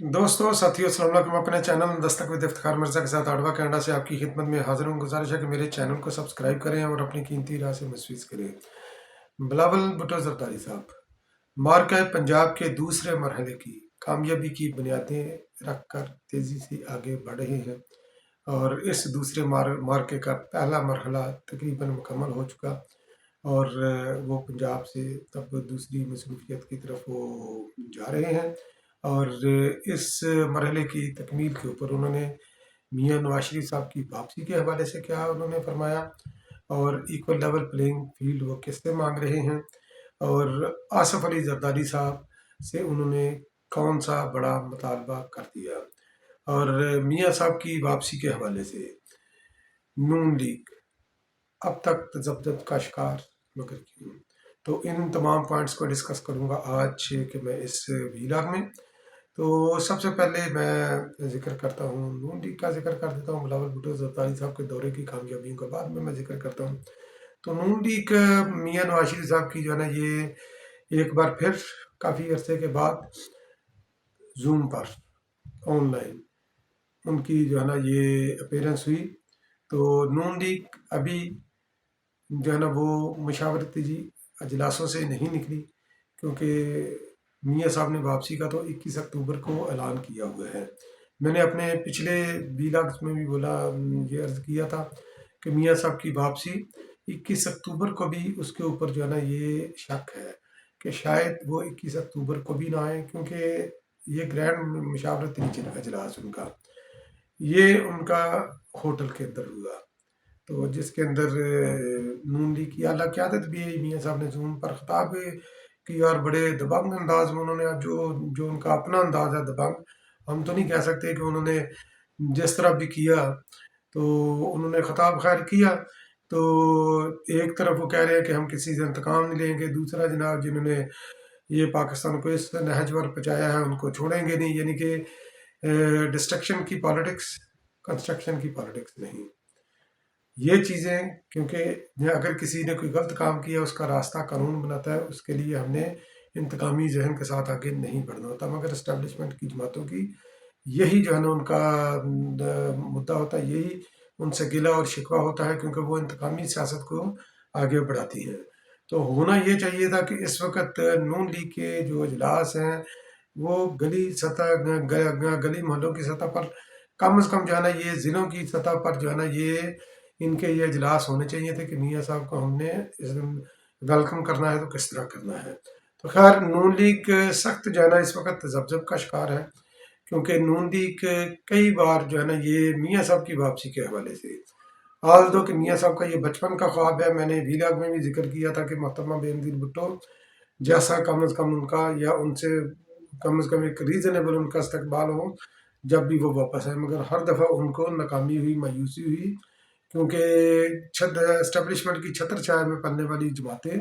दोस्तों साथियों अस्सलाम वालेकुम। अपने चैनल दस्तक विद इफ्तिखार मिर्ज़ा के साथ आडवा कनाडा से आपकी खिदमत में हाजिर हूँ। गुजारिश है कि मेरे चैनल को सब्सक्राइब करें और अपनी कीमती राय से मुस्फिद करें। बिलावल भुट्टो ज़रदारी साहब मार्का पंजाब के दूसरे मरहले की कामयाबी की बुनियादें रख कर तेज़ी से आगे बढ़ रहे हैं और इस दूसरे मार्के का पहला मरहला तकरीबन मुकम्मल हो चुका और वो पंजाब से तब दूसरी मसरूफियत की तरफ वो जा रहे हैं। और इस मरहले की तकमील के ऊपर उन्होंने मियाँ नवाज शरीफ साहब की वापसी के हवाले से क्या उन्होंने फरमाया और इक्वल लेवल प्लेइंग फील्ड वो किससे मांग रहे हैं और आसफ अली जरदारी साहब से उन्होंने कौन सा बड़ा मुतालबा कर दिया। और मियाँ साहब की वापसी के हवाले से नून लीग अब तक तजब्जब का शिकार मगर क्यों, तो इन तमाम पॉइंट्स को डिस्कस करूंगा आज कि मैं इस वीलॉग में। तो सबसे पहले मैं जिक्र करता हूँ नून लीग का जिक्र कर देता हूँ। बिलावल भुट्टो ज़रदारी साहब के दौरे की कामयाबियों के बाद में मैं जिक्र करता हूँ। तो नून लीग मियाँ नवाज शरीफ साहब की जो है ना ये एक बार फिर काफ़ी अरसे के बाद जूम पर ऑनलाइन उनकी जो है ना ये अपीयरेंस हुई। तो नून लीग अभी जो है ना वो मशावरती अजलासों से नहीं निकली क्योंकि मियाँ साहब ने वापसी का तो 21 अक्टूबर को ऐलान किया हुआ है। मैंने अपने पिछले व्लॉग्स में भी बोला, ये अर्ज़ किया था कि मियाँ साहब की वापसी 21 अक्टूबर को भी उसके ऊपर जो है ना ये शक है कि शायद वो 21 अक्टूबर को भी ना आए क्योंकि ये ग्रैंड मशावरती अजलास ये उनका होटल के अंदर हुआ। तो जिसके अंदर नून लीग की आला क़यादत भी है। मियाँ साहब ने जूम पर ख़िताब की और बड़े दबंग अंदाज में उन्होंने जो जो उनका अपना अंदाज है दबंग, हम तो नहीं कह सकते कि उन्होंने जिस तरह भी किया तो उन्होंने ख़िताब खैर किया। तो एक तरफ वो कह रहे हैं कि हम किसी से इंतकाम नहीं लेंगे, दूसरा जनाब जिन्होंने ये पाकिस्तान को इस नहज पर पहुँचाया है उनको छोड़ेंगे नहीं, यानी कि डिस्ट्रक्शन की पॉलिटिक्स, कंस्ट्रक्शन की पॉलिटिक्स नहीं। ये चीज़ें क्योंकि अगर किसी ने कोई गलत काम किया उसका रास्ता कानून बनाता है, उसके लिए हमने इंतकामी जहन के साथ आगे नहीं बढ़ना होता। मगर इस्टेब्लिशमेंट की जमातों की यही जो है ना उनका मुद्दा होता है, यही उनसे गिला और शिकवा होता है क्योंकि वो इंतकामी सियासत को आगे बढ़ाती हैं। तो होना ये चाहिए था कि इस वक्त नून लीग के जो अजलास हैं वो गली सतह गली मोहल्लों की सतह पर कम से कम जो है ना ये ज़िलों की सतह पर जो है ना ये इनके ये इजलास होने चाहिए थे कि मियाँ साहब को हमने इस वेलकम करना है तो किस तरह करना है। तो खैर नून लीग सख्त जो है ना इस वक्त तजब्जब का शिकार है क्योंकि नून लीग कई बार जो है ना ये मियाँ साहब की वापसी के हवाले से आज दो कि मियाँ साहब का ये बचपन का ख्वाब है। मैंने व्लॉग में भी जिक्र किया था कि मोहतरमा बेनज़ीर भुट्टो जैसा कम अज़ कम उनका या उनसे कम से कम एक रीज़नेबल उनका इस्तकबाल हो जब भी वो वापस आए, मगर हर दफ़ा उनको नाकामी हुई, मायूसी हुई क्योंकि एस्टेब्लिशमेंट की छत्र छाया में पलने वाली जमातें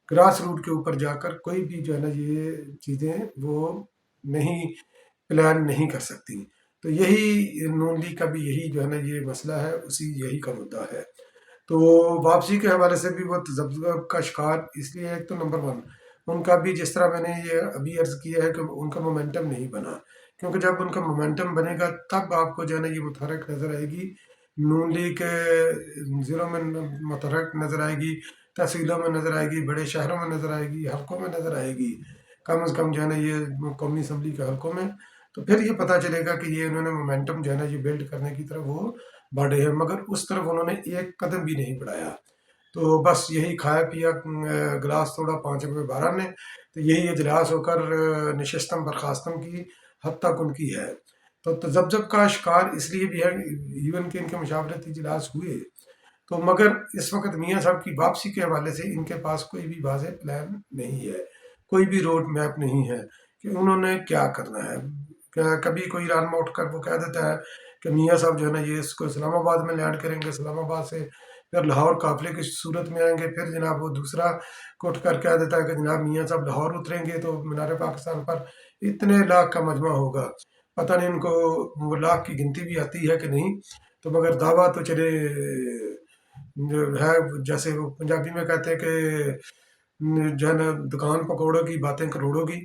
ग्रास रूट के ऊपर जाकर कोई भी जो है ना ये चीज़ें वो नहीं प्लान नहीं कर सकती। तो यही नून लीग का भी यही जो है ना ये मसला है, उसी यही का मुद्दा है। तो वापसी के हवाले से भी वो तजब्जुब का शिकार इसलिए है। एक तो नंबर वन उनका भी जिस तरह मैंने ये अभी अर्ज़ किया है कि उनका मोमेंटम नहीं बना क्योंकि जब उनका मोमेंटम बनेगा तब आपको जो है ना ये मुतहरक नज़र आएगी, नून लीग के ज़िलों में मुतहरक नज़र आएगी, तहसीलों में नज़र आएगी, बड़े शहरों में नज़र आएगी, हल्कों में नज़र आएगी, कम से कम जो है ना ये कौमी असम्बली के हल्कों में। तो फिर ये पता चलेगा कि ये उन्होंने मोमेंटम जो है ना ये बिल्ड करने की तरफ वो बढ़े हैं, मगर उस तरफ उन्होंने एक कदम भी नहीं बढ़ाया। तो बस यही खाया पिया गिलास तोड़ा 5 रुपये 12 ने। तो यही इजलास होकर नशस्तम बर्खास्तम की हद तक उनकी है। तो तजब्जब का शिकार इसलिए भी है इवन कि इनके मशावरती इजलास हुए तो मगर इस वक्त मियाँ साहब की वापसी के हवाले से इनके पास कोई भी वाज़ेह प्लान नहीं है, कोई भी रोड मैप नहीं है कि उन्होंने क्या करना है। कभी कोई रानमा उठकर वो कह देता है कि मियाँ साहब जो है ना ये इसको इस्लामाबाद में लैंड करेंगे, इस्लामाबाद से फिर लाहौर काफ़िले की सूरत में आएंगे, फिर जनाब वो दूसरा को उठकर कह देता है कि जनाब मियाँ साहब लाहौर उतरेंगे तो मीनार पाकिस्तान पर इतने लाख का मजमा होगा। पता नहीं उनको वो लाख की गिनती भी आती है कि नहीं, तो मगर दावा तो चले जो है जैसे वो पंजाबी में कहते हैं कि जो है ना दुकान पकौड़ों की बातें करोड़ों की,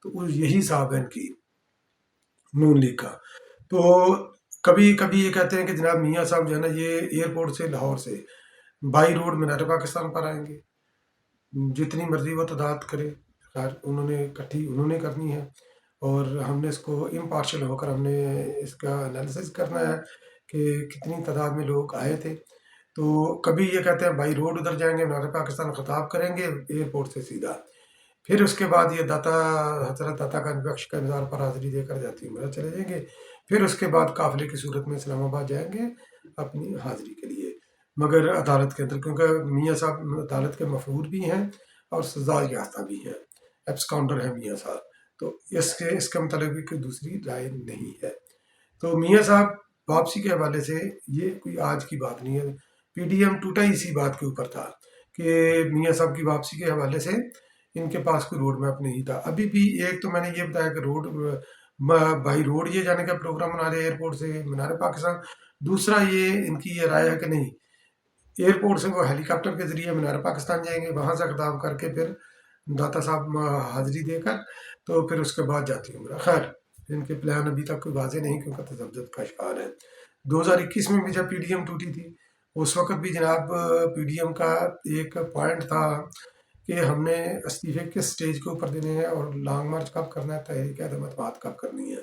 तो यही हिसाब है इनकी। नून लीग का। तो कभी कभी ये कहते हैं कि जनाब मियाँ साहब जो है ना ये एयरपोर्ट से लाहौर से बाई रोड मीनार पाकिस्तान पर आएंगे, जितनी मर्जी वो तादाद करे, खैर उन्होंने इकट्ठी उन्होंने करनी है और हमने इसको इम्पार्शल होकर हमने इसका एनालिसिस करना है कि कितनी तादाद में लोग आए थे। तो कभी ये कहते हैं बाई रोड उधर जाएंगे, मीनार पाकिस्तान खिताब करेंगे एयरपोर्ट से सीधा, फिर उसके बाद ये दाता हजरत दाता का बख्श का मज़ार पर हाज़िरी देकर जाती उम्र चले जाएंगे। फिर उसके बाद काफ़िले की सूरत में इस्लामाबाद जाएंगे अपनी हाज़िरी के लिए, मगर अदालत के अंदर, क्योंकि मियाँ साहब अदालत के मफरूर भी हैं और सजा याफ्ता भी हैं, एब्सकाउंडर हैं मियाँ साहब। तो इसके मतलब भी कोई दूसरी राय नहीं है। तो मियाँ साहब वापसी के हवाले से ये कोई आज की बात नहीं है, पीडीएम टूटा ही इसी बात के ऊपर था कि मियाँ साहब की वापसी के हवाले से इनके पास कोई रोड मैप नहीं था। अभी भी एक तो मैंने ये बताया कि रोड बाई रोड ये जाने का प्रोग्राम बना रहे एयरपोर्ट से मीनार पाकिस्तान। दूसरा ये इनकी ये राय है कि नहीं, एयरपोर्ट से वो हेलीकॉप्टर के जरिए मीनार पाकिस्तान जाएंगे, वहाँ से खिताब करके फिर दाता साहब हाजिरी देकर तो फिर उसके बाद जाती उम्र। खैर इनके प्लान अभी तक कोई वाजे नहीं, क्योंकि तजब्जत का शिकार है। 2021 में भी जब पीडीएम टूटी थी उस वक्त भी जनाब पीडीएम का एक पॉइंट था कि हमने इस्तीफे किस स्टेज के ऊपर देने हैं और लॉन्ग मार्च कब करना है, तहरीक अदम बात कब करनी है।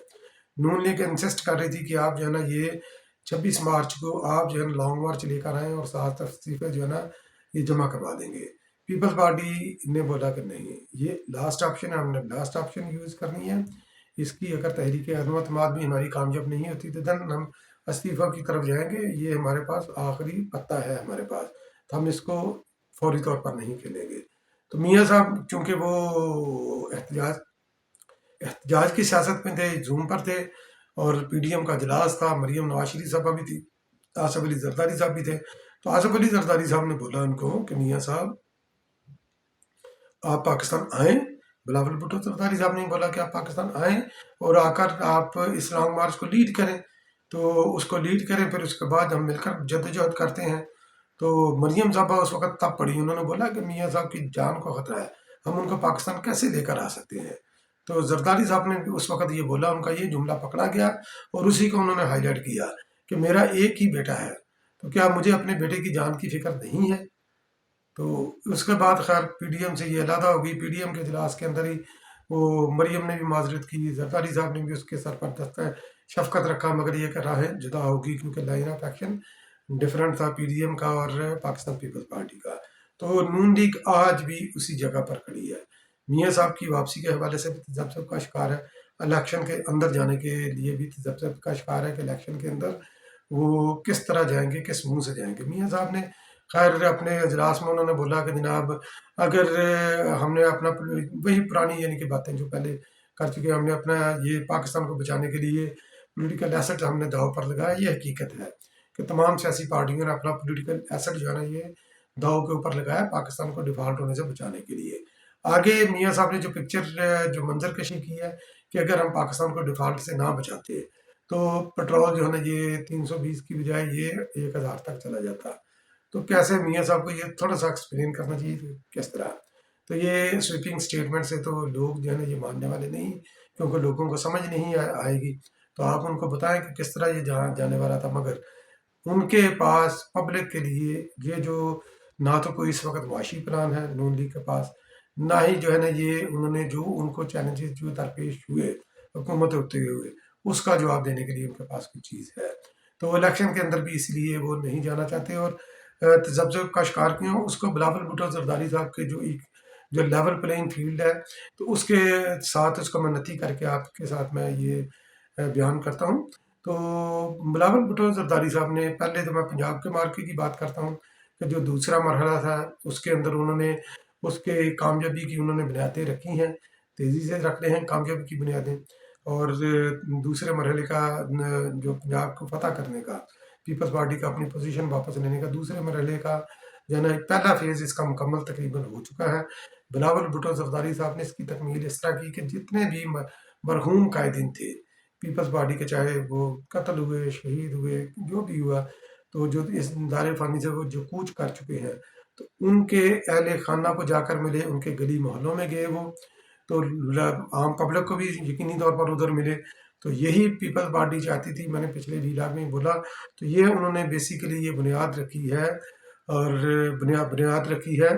नून लीग इंसिस्ट कर रही थी कि आप जो है ना ये 26 मार्च को आप जो है ना लॉन्ग मार्च लेकर आएँ और 7 इस्तीफे जो है ना ये जमा करवा देंगे। पीपल्स पार्टी ने बोला कि नहीं, ये लास्ट ऑप्शन है, हमने लास्ट ऑप्शन यूज़ करनी है। इसकी अगर तहरीक अदम भी हमारी कामयाब नहीं होती तो देन हम इस्तीफ़ा की तरफ जाएंगे, ये हमारे पास आखिरी पत्ता है हमारे पास, तो हम इसको फौरी तौर पर नहीं खेलेंगे। तो मियाँ साहब चूँकि वो एहतजाज एहतजाज की सियासत में थे, जूम पर थे और पीडीएम का इजलास था, मरियम नवाज शरीफ साहबा भी थी, आसफ अली जरदारी साहब भी थे। तो आसफ अली जरदारी साहब ने बोला उनको कि मियाँ साहब आप पाकिस्तान आएँ। बिलावल भुट्टो जरदारी साहब ने बोला कि आप पाकिस्तान आएँ और आकर आप इस लॉन्ग मार्च को लीड करें। तो उसको लीड करें, फिर उसके बाद हम मिलकर जद्दोजहद करते हैं। तो मरियम साहबा उस वक्त तब पड़ी, उन्होंने बोला कि मियाँ साहब की जान को खतरा है, हम उनको पाकिस्तान कैसे लेकर आ सकते हैं। तो जरदारी साहब ने उस वक्त ये बोला, उनका ये जुमला पकड़ा गया और उसी को उन्होंने हाईलाइट किया कि मेरा एक ही बेटा है, तो क्या मुझे अपने बेटे की जान की फिक्र नहीं है। तो उसके बाद खैर पीडीएम से ये अलहदा हो गई। पीडीएम के इजलास के अंदर ही वो मरियम ने भी माजरत की, जरदारी साहब ने भी उसके सर पर दस्ता शफकत रखा, मगर ये राहें जुदा होगी क्योंकि लाइन ऑफ एक्शन डिफरेंट था पीडीएम का और पाकिस्तान पीपल्स पार्टी का। तो नून लीग आज भी उसी जगह पर खड़ी है। मियाँ साहब की वापसी के हवाले से भी तजब्जब का शिकार है, इलेक्शन के अंदर जाने के लिए भी तजब्जब का शिकार है कि इलेक्शन के अंदर वो किस तरह जाएंगे, किस मुंह से जाएंगे। मियाँ साहब ने खैर अपने इजलास में उन्होंने बोला कि जनाब अगर हमने अपना वही पुरानी यानी कि बातें जो पहले कर चुके हैं, हमने अपना ये पाकिस्तान को बचाने के लिए पॉलिटिकल एसेट हमने दाव पर लगाया। ये हकीकत है कि तमाम सियासी पार्टियों ने अपना पॉलिटिकल एसेट जो है ना ये दाव के ऊपर लगाया पाकिस्तान को डिफॉल्ट होने से बचाने के लिए। आगे मियाँ साहब ने जो पिक्चर जो मंजर कशी की है कि अगर हम पाकिस्तान को डिफॉल्ट से ना बचाते तो पेट्रोल जो है ना ये 320 की बजाय ये 1000 तक चला जाता। तो कैसे मियाँ साहब को ये थोड़ा सा एक्सप्लेन करना चाहिए कि किस तरह। तो ये स्वीपिंग स्टेटमेंट से तो लोग जो है ना ये मानने वाले नहीं, क्योंकि लोगों को समझ नहीं आएगी। तो आप उनको बताएं कि किस तरह ये जहाँ जाने वाला था, मगर उनके पास पब्लिक के लिए ये जो ना तो कोई इस वक्त वाशी प्लान है नून लीग के पास, ना ही जो है ना ये उन्होंने जो उनको चैलेंजेस जो दरपेश हुए हुकूमत होते हुए उसका जवाब देने के लिए उनके पास कोई चीज़ है। तो इलेक्शन के अंदर भी इसलिए वो नहीं जाना चाहते और तजब्जब का शिकार क्यों, उसको बिलावल भुट्टो जरदारी साहब के जो लेवल प्लेइंग फील्ड है तो उसके साथ उसको मैं नती करके आपके साथ मैं ये बयान करता हूँ। तो बिलावल भुट्टो जरदारी साहब ने, पहले तो मैं पंजाब के मार्के की बात करता हूँ कि जो दूसरा मरहला था उसके अंदर उन्होंने उसके कामयाबी की उन्होंने बुनियादें रखी हैं, तेज़ी से रख रहे हैं कामयाबी की बुनियादें। और दूसरे मरहले का जो पंजाब को फतह करने का, पीपल्स पार्टी का अपनी पोजीशन वापस लेने का दूसरे मरहले का जो है ना पहला फेज़ इसका मुकम्मल तकरीबन हो चुका है। बिलावल भुट्टो जरदारी साहब ने इसकी तकमील इस तरह की कि जितने भी मरहूम कायदीन थे पीपल्स पार्टी के, चाहे वो कत्ल हुए, शहीद हुए, जो भी हुआ, तो जो इस दायरे फ़ानी से वो जो कूच कर चुके हैं तो उनके अहले खाना को जाकर मिले, उनके गली मोहल्लों में गए वो, तो आम पब्लिक को भी यकीनी तौर पर उधर मिले। تو یہی پیپلز پارٹی چاہتی تھی، میں نے پچھلے ویلاگ میں بولا. تو یہ انہوں نے بیسیکلی یہ بنیاد رکھی ہے، اور بنیاد رکھی ہے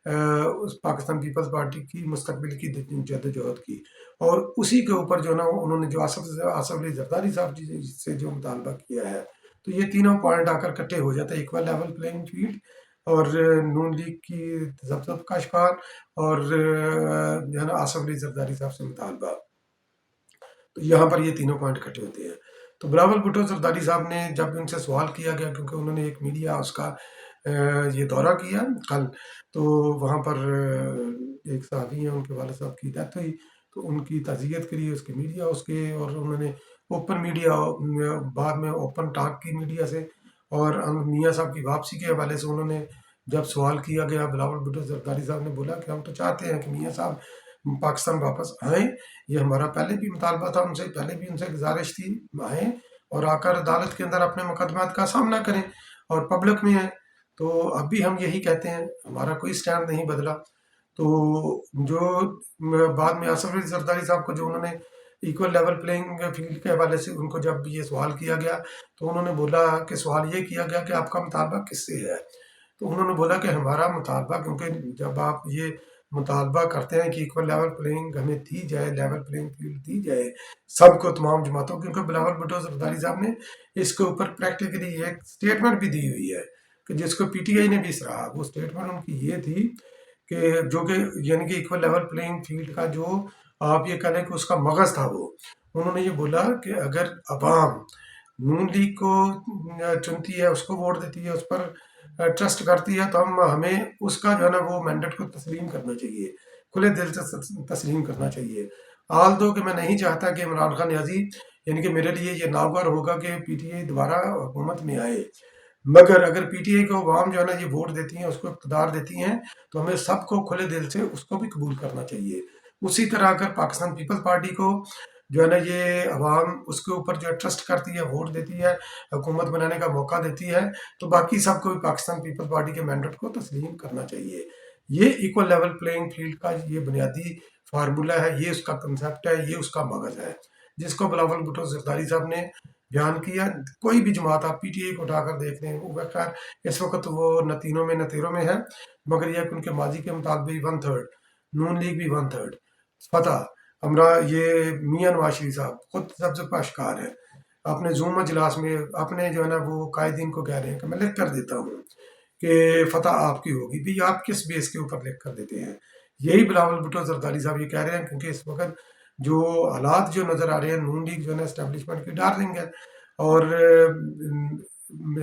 اس پاکستان پیپلز پارٹی کی مستقبل کی جدوجہد کی. اور اسی کے اوپر جو نا انہوں نے جو آصف علی زرداری صاحب سے جو مطالبہ کیا ہے، تو یہ تینوں پوائنٹ آ کر کٹے ہو جاتے ہیں. ایکول لیول پلینگ فیلڈ، اور نون لیگ کی ضبط کا شکار، اور جو ہے نا آصف علی زرداری صاحب سے مطالبہ. تو یہاں پر یہ تینوں پوائنٹ کٹے ہوتے ہیں. تو بلاول بھٹو زرداری صاحب نے جب ان سے سوال کیا گیا، کیونکہ انہوں نے ایک میڈیا اس کا یہ دورہ کیا کل، تو وہاں پر ایک صحافی ہیں، ان کے والد صاحب کی ڈیتھ ہوئی، تو ان کی تعزیت کے لیے اس کے میڈیا اس کے، اور انہوں نے اوپن میڈیا بعد میں اوپن ٹاک کی میڈیا سے، اور میاں صاحب کی واپسی کے حوالے سے انہوں نے جب سوال کیا گیا، بلاول بھٹو زرداری صاحب نے بولا کہ ہم تو چاہتے ہیں کہ میاں صاحب پاکستان واپس آئیں، یہ ہمارا پہلے بھی مطالبہ تھا، ان سے پہلے بھی ان سے گزارش تھی، آئیں اور آ کر عدالت کے اندر اپنے مقدمات کا سامنا کریں اور پبلک میں ہیں. تو اب بھی ہم یہی کہتے ہیں، ہمارا کوئی سٹینڈ نہیں بدلا. تو جو بعد میں آصف علی زرداری صاحب کو جو انہوں نے ایکول لیول پلینگ فیلڈ کے حوالے سے ان کو جب یہ سوال کیا گیا، تو انہوں نے بولا کہ سوال یہ کیا گیا کہ آپ کا مطالبہ کس سے ہے. تو انہوں نے بولا کہ ہمارا مطالبہ، کیونکہ جب آپ یہ مطالبہ کرتے ہیں کہ ایکول لیول پلینگ ہمیں دی جائے، لیول پلینگ فیلڈ دی جائے سب کو، تمام جماعتوں، کیونکہ بلاول بھٹو زرداری صاحب نے اس کے اوپر پریکٹیکلی ایک سٹیٹمنٹ بھی دی ہوئی ہے کہ جس کو پی ٹی آئی نے بھی سراہا. وہ سٹیٹمنٹ ان کی یہ تھی کہ جو کہ یعنی کہ ایکول لیول پلینگ فیلڈ کا جو آپ یہ کہہ لیں کہ اس کا مغز تھا، وہ انہوں نے یہ بولا کہ اگر عوام نون لیگ کو چنتی ہے، اس کو ووٹ دیتی ہے، اس پر ٹرسٹ کرتی ہے، تو ہمیں اس کا جو ہے نا وہ مینڈیٹ کو تسلیم کرنا چاہیے، کھلے دل سے تسلیم کرنا چاہیے. آل دو کہ میں نہیں چاہتا کہ عمران خان نیازی، یعنی کہ میرے لیے یہ ناگوار ہوگا کہ پی ٹی آئی دوبارہ حکومت میں آئے، مگر اگر پی ٹی آئی کو عوام جو ہے نا یہ ووٹ دیتی ہیں، اس کو اقتدار دیتی ہیں، تو ہمیں سب کو کھلے دل سے اس کو بھی قبول کرنا چاہیے. اسی طرح اگر پاکستان پیپلز پارٹی کو جو ہے نا یہ عوام اس کے اوپر جو ٹرسٹ کرتی ہے، ووٹ دیتی ہے، حکومت بنانے کا موقع دیتی ہے، تو باقی سب کو بھی پاکستان پیپلز پارٹی کے مینڈیٹ کو تسلیم کرنا چاہیے. یہ ایکول لیول پلینگ فیلڈ کا یہ بنیادی فارمولا ہے، یہ اس کا کنسیپٹ ہے، یہ اس کا مغز ہے، جس کو بلاول بھٹو زرداری صاحب نے بیان کیا. کوئی بھی جماعت آپ پی ٹی آئی کو اٹھا کر دیکھ لیں، وہ خیر اس وقت وہ نہ تینوں میں نہ تیروں میں ہے، مگر یہ کہ ان کے ماضی کے مطابق 1/3، نون لیگ بھی 1/3، فتح یہ میاں نواز شریف صاحب خود سب سے پاشکار ہے، اپنے زوم اجلاس میں اپنے جو ہے نا وہ قائدین کو کہہ رہے ہیں کہ میں لکھ کر دیتا ہوں کہ فتح آپ کی ہوگی. بھی آپ کس بیس کے اوپر لکھ کر دیتے ہیں؟ یہی بلاول بھٹو زرداری صاحب یہ کہہ رہے ہیں، کیونکہ اس وقت جو حالات جو نظر آ رہے ہیں، نون لیگ جو ہے نا اسٹیبلشمنٹ کی ڈارلنگ ہے، اور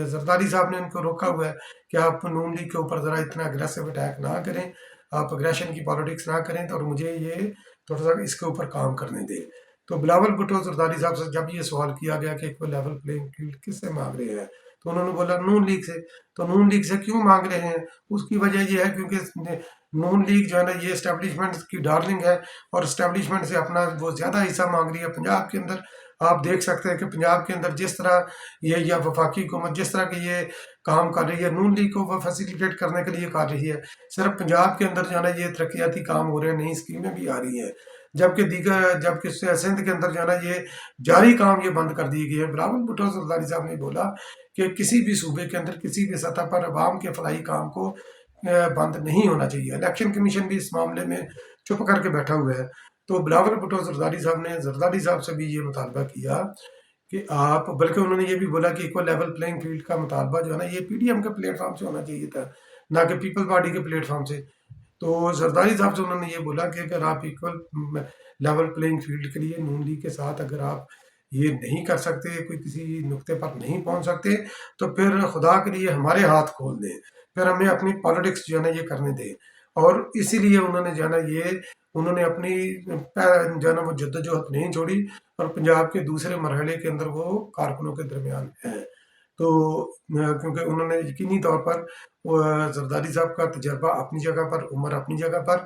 زرداری صاحب نے ان کو روکا ہوا ہے کہ آپ نون لیگ کے اوپر ذرا اتنا اگریسو اٹیک نہ کریں، آپ اگریشن کی پالیٹکس نہ کریں، اور مجھے یہ تھوڑا سا اس کے اوپر کام کرنے دیں. تو بلاول بھٹو زرداری صاحب سے جب یہ سوال کیا گیا کہ ایک لیول پلینگ فیلڈ کس سے مانگ رہے ہیں، تو انہوں نے بولا نون لیگ سے. تو نون لیگ سے کیوں مانگ رہے ہیں؟ اس کی وجہ یہ ہے کیونکہ نون لیگ جو ہے نا یہ اسٹیبلشمنٹ کی ڈارلنگ ہے، اور اسٹیبلشمنٹ سے اپنا وہ زیادہ حصہ مانگ رہی ہے. پنجاب کے اندر آپ دیکھ سکتے ہیں کہ پنجاب کے اندر جس طرح یہ یا وفاقی حکومت جس طرح کہ یہ کام کر رہی ہے، نون لیگ کو وہ فیسیلیٹیٹ کرنے کے لیے کر رہی ہے. صرف پنجاب کے اندر جو ہے نا یہ ترقیاتی کام ہو رہے ہیں، نئی اسکیمیں بھی آ رہی ہیں، جبکہ سندھ کے اندر جو ہے نا یہ جاری کام یہ بند کر دیے گئے ہیں. بلاول بھٹو زرداری صاحب نے بولا کہ کسی بھی صوبے کے اندر کسی بھی سطح پر عوام کے فلاحی کام کو بند نہیں ہونا چاہیے. الیکشن کمیشن بھی اس معاملے میں چپ کر کے بیٹھا ہوا ہے. تو بلاول بھٹو زرداری صاحب نے زرداری صاحب سے بھی یہ مطالبہ کیا کہ آپ، بلکہ انہوں نے یہ بھی بولا کہ ایکول لیول پلینگ فیلڈ کا مطالبہ جو ہے نا یہ پی ڈی ایم کے پلیٹ فارم سے ہونا چاہیے تھا، نہ کہ پیپل پارٹی کے پلیٹ فارم سے. تو زرداری صاحب سے انہوں نے یہ بولا کہ اگر آپ ایکول لیول پلینگ فیلڈ کے لیے نون لیگ کے ساتھ اگر آپ یہ نہیں کر سکتے، کوئی کسی نقطے پر نہیں پہنچ سکتے، تو پھر خدا کے لیے ہمارے ہاتھ کھول دیں، پھر ہمیں اپنی پالیٹکس جو ہے نا یہ کرنے دیں. اور اسی لیے انہوں نے جو ہے نا انہوں نے اپنی جو ہے نا وہ جدوجہد نہیں چھوڑی، اور پنجاب کے دوسرے مرحلے کے اندر وہ کارکنوں کے درمیان ہیں. تو کیونکہ انہوں نے یقینی طور پر زرداری صاحب کا تجربہ اپنی جگہ پر، عمر اپنی جگہ پر،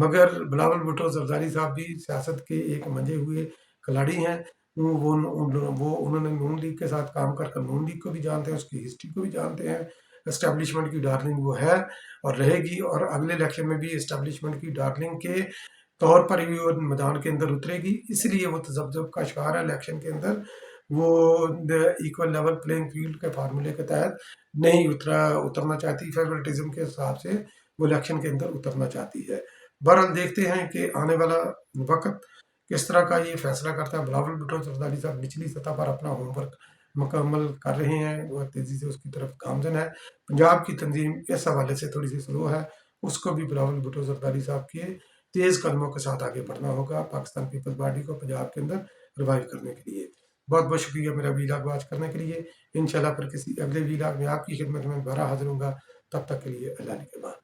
مگر بلاول بھٹو زرداری صاحب بھی سیاست کے ایک منجے ہوئے کھلاڑی ہیں. وہ انہوں نے نون لیگ کے ساتھ کام کر نون لیگ کو بھی جانتے ہیں، اس کی ہسٹری کو بھی جانتے ہیں. اسٹیبلشمنٹ کی ڈارلنگ وہ ہے اور رہے گی، اور اگلے الیکشن میں بھی اسٹیبلشمنٹ کی ڈارلنگ کے طور پر ہی وہ میدان کے اندر اترے گی، اس لیے وہ تذبذب کا شکار ہے الیکشن کے اندر. وہ ایکول لیول پلینگ فیلڈ کے فارمولے کے تحت نہیں اترنا چاہتی، فیورٹزم کے حساب سے وہ الیکشن کے اندر اترنا چاہتی ہے. بہرحال دیکھتے ہیں کہ آنے والا وقت کس طرح کا یہ فیصلہ کرتا ہے. بلاول بھٹو زرداری صاحب نچلی سطح پر اپنا ہوم ورک مکمل کر رہے ہیں، وہ تیزی سے اس کی طرف گامزن ہے. پنجاب کی تنظیم اس حوالے سے تھوڑی سی سلو ہے، اس کو بھی بلاول بھٹو زرداری صاحب کے تیز قدموں کے ساتھ آگے بڑھنا ہوگا پاکستان پیپلز پارٹی کو پنجاب کے اندر ریوائیو کرنے کے لیے. بہت بہت شکریہ میرا ویلاگ واچ کرنے کے لیے. انشاءاللہ پھر کسی اگلے ویلاگ میں آپ کی خدمت میں دوبارہ حاضر ہوں گا. تب تک کے لیے اللہ نگہبان.